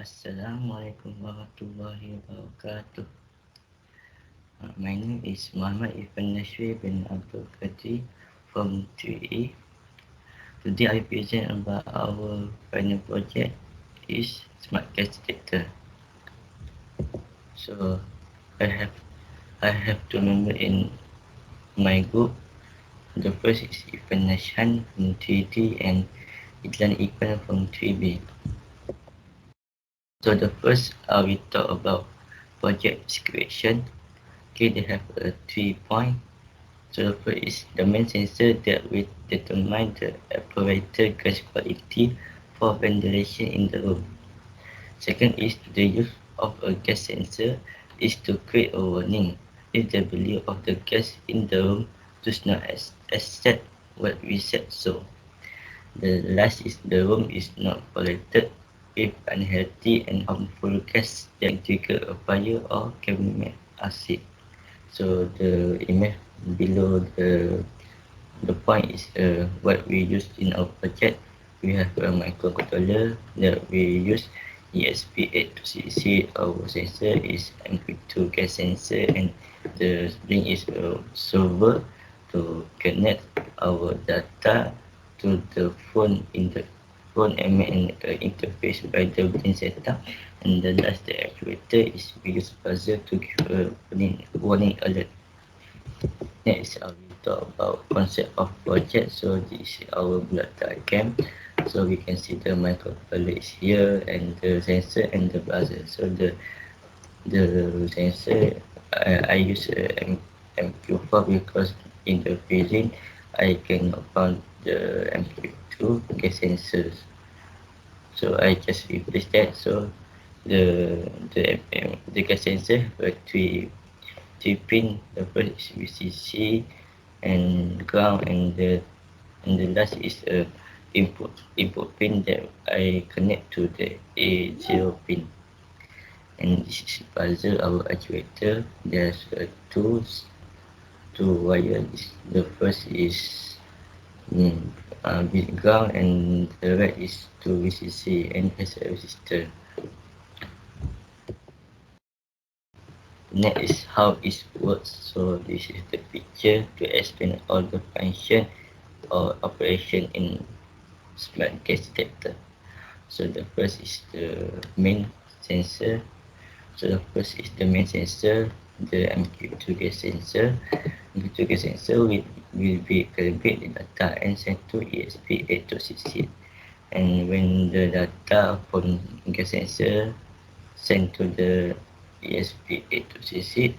Assalamualaikum warahmatullahi wabarakatuh. My name is Muhammad Irfan Nashrih bin Abdul Kadri from 3A. Today I present about our final project is Smart Gas Detector. So I have I have two members in my group. The first is Irfan Nashan from 3D and Idlan Iqbal from 3B. So the first we talk about project description. Okay, they have 3 points. So the first is the main sensor that will determine the apparatus gas quality for ventilation in the room. Second is the use of a gas sensor is to create a warning if the value of the gas in the room does not exceed what we said so. The last is the room is not polluted with unhealthy and harmful gas that trigger a fire or chemical acid. So the image below the point is what we use in our project. We have a microcontroller that we use ESP8266. Our sensor is MP2 gas sensor and the spring is a server to connect our data to the phone in the phone and make an interface by the building setup. And the last the actuator is we use buzzer to give a warning alert. Next, we talk about concept of project. So this is our blood diagram. So we can see the microcontroller is here and the sensor and the buzzer. So the sensor I use MQ4 because in the freezing I cannot find the MQ2 gas sensors. So I just replace that. So the gas sensor have three pin. The first is VCC and ground, and the last is a input pin that I connect to the A0 pin. And this is puzzle our actuator. There's two wires. The first is with ground and the right is to VCC and has a resistor. Next is how it works. So this is the picture to explain all the function or operation in smart gas detector. So the first is the main sensor. So the first is the main sensor, the MQ2 gas sensor. MQ2 gas sensor will be calibrate the data and sent to ESP8266. And when the data from gas sensor sent to the ESP8266,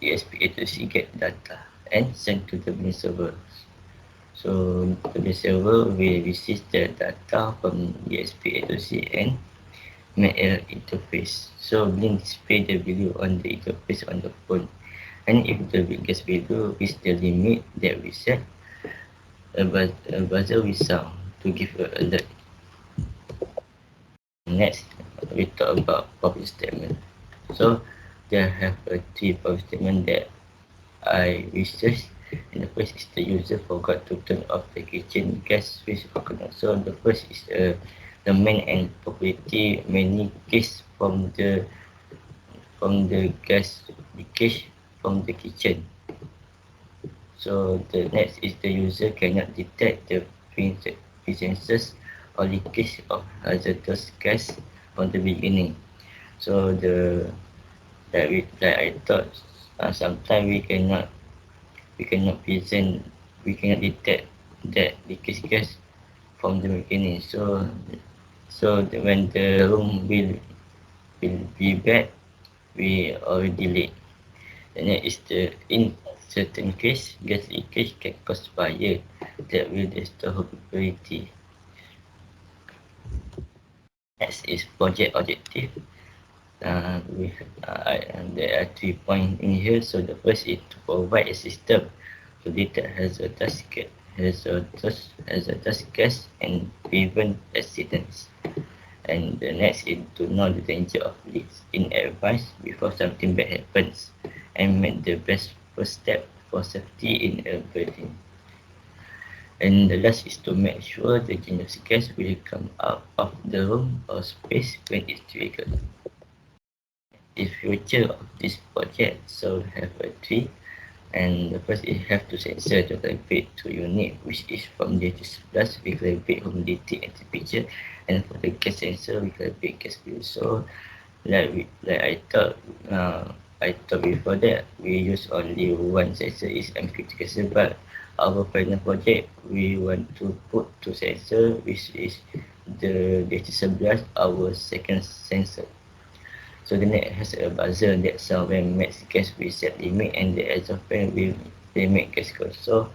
ESP8266 get data and sent to the main server. So the server will receive the data from ESP8266 and make an interface. So Blink display the value on the interface on the phone. And if the biggest value is the limit that we set, a buzzer will sound to give an alert. Next, we talk about public statement. So there have three public statement that I researched. And the first is the user forgot to turn off the kitchen gas switch or connect. So the first is the main and property many case from the gas leakage from the kitchen. So the next is the user cannot detect the presences or leakage of hazardous gas from the beginning. So like I thought, sometimes we cannot present we cannot detect that leakage gas from the beginning. When the room will be bad, we already late. And that is the in certain case, gas leakage can cause fire that will destroy habitability. Next is project objective. There are 3 points in here. So the first is to provide a system to detect hazardous gas and prevent accidents. And the next is to know the danger of leaks in advance before something bad happens and make the best first step for safety in a building. And the last is to make sure the change of gas will come out of the room or space when it's triggered. The future of this project so have a tree, and the first it have to sensor the calibrate to unit which is from the plus we calibrate humidity and temperature, and for the gas sensor we calibrate gas view. So like I thought before that we use only one sensor is MQT sensor, but our final project we want to put two sensor which is the DC11 our second sensor. So the net has a buzzer that sound when max gas will set limit, and the exhaust fan will limit gas code. So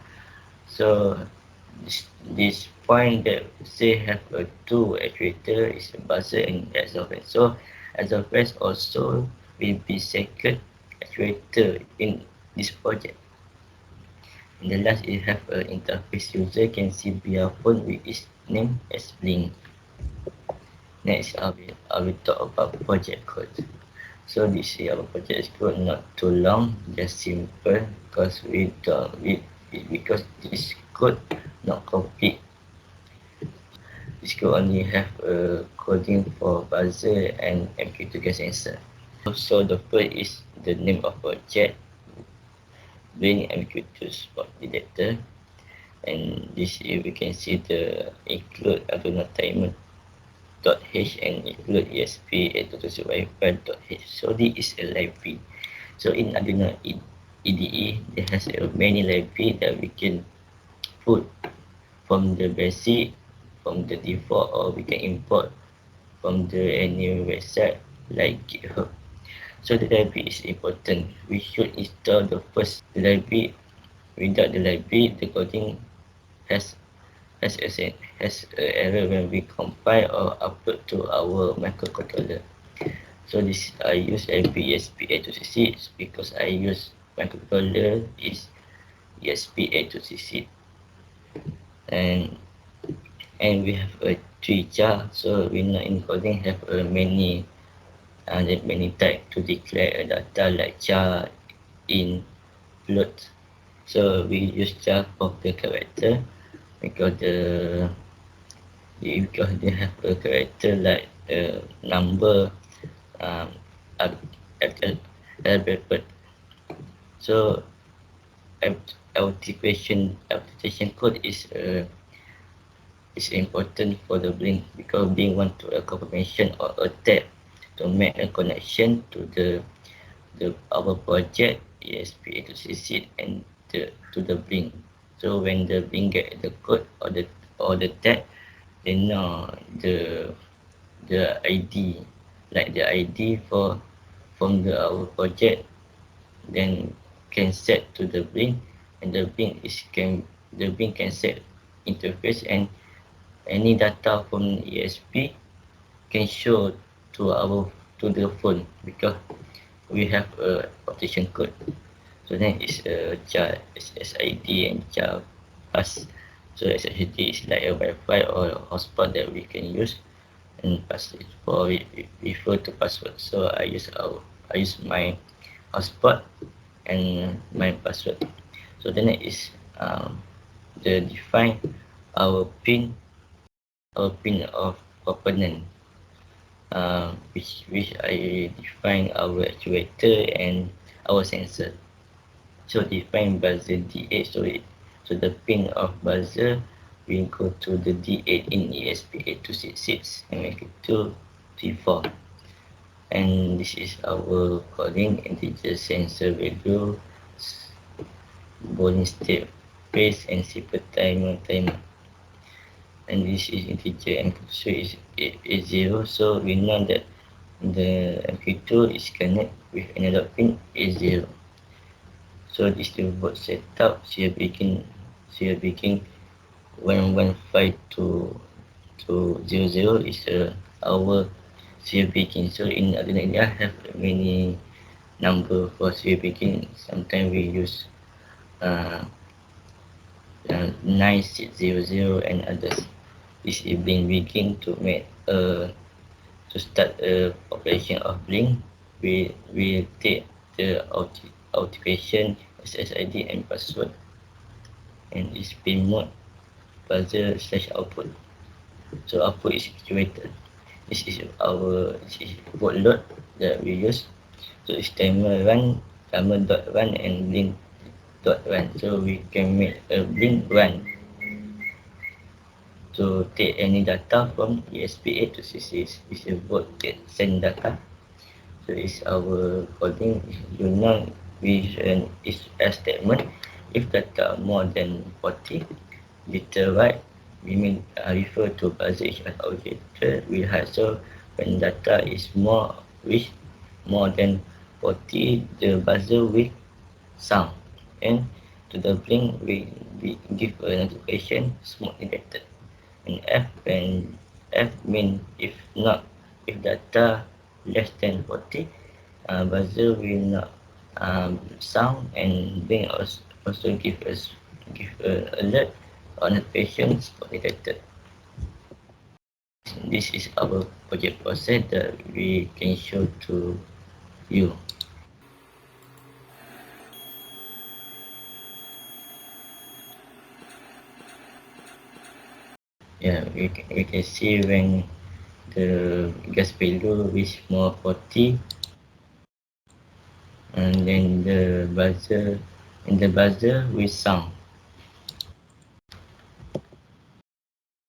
this point that say have a two actuator is a buzzer and exhaust fan. So exhaust fan also will be second actuator in this project. And the last is have a interface user can see via phone with its name as Blink. Next I will talk about project code. So this is our project code, not too long, just simple because we don't because this code not complete. This code only have a coding for buzzer and MQ2 gas sensor. So the first is the name of project, being MQ2 spot detector, and this here we can see the include Arduino timer .h and include ESP 8.0 So this is a library. So in Arduino IDE, there has a many library that we can put from the basic, from the default, or we can import from the any website like GitHub. So the library is important. We should install the first library. Without the library, the coding has has a error when we compile or upload to our microcontroller. So this I use ESP8266 because I use microcontroller is ESP8266, and we have a three char. So we not encoding have a many type to declare a data like char, in, float. So we use char for the character because because they have a character like number, um, alphabet. So application code is important for the Blink because Blink want to a confirmation or a tap to make a connection to the our project ESP8266 and to the Blink. So when the Blink get the code or the tag, they know the ID, like the ID for from our project, then can set to the Blink, and the Blink can set interface, and any data from ESP can show to our to the phone because we have a partition code. So then it's a char SSID and char pass. So SSID is like a Wi-Fi or a hotspot that we can use, and pass it for refer to password. So I use my hotspot and my password. So the next is the define our pin of component, which I define our actuator and our sensor. So define buzzer D8. So the pin of buzzer will go to the D8 in ESP8266 and make it 234. And this is our calling integer sensor value, boolean state phase, and simple timer. And this is integer and so is 0. So we know that the MQ2 is connected with analog pin A0. So this the board setup. Serial begin 115 to 00 is our serial begin. So in Arduino India have many number for serial begin. Sometimes we use uh, 9600 and others. This is being begin to make to start a operation of Blink. We take the authentication SSID and password, and this pin mode buzzer/output. So output is activated. This is boot load that we use. So it's timer dot run and blink dot run. So we can make a blink run to take any data from ESP8 to CC6. This is boot get send data. So it's our coding. You know, we is a statement. If data more than 40, liter right, we mean refer to buzzer as object will have. So when data is more than 40, the buzzer will sound. And to the blink, we give a notification smoke detected. And F mean if data less than 40, buzzer will not sound, and blink also give a alert or notifications detected. This is our project process that we can show to you. Yeah, we can see when the gas value is more 40, and then the buzzer will sound.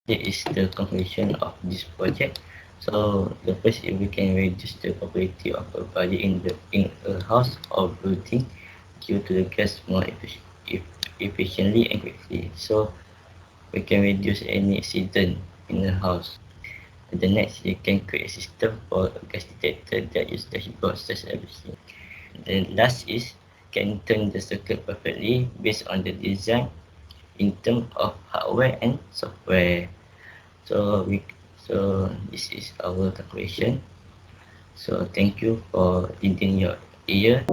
This is the conclusion of this project. So the first, if we can reduce the probability of a fire in a house or building due to the gas more efficiently and quickly. So we can reduce any accident in the house. The next, you can create a system for a gas detector that use dashboard such everything. The last is can turn the circuit perfectly based on the design in terms of hardware and software. So this is our calculation. So thank you for lending your ear.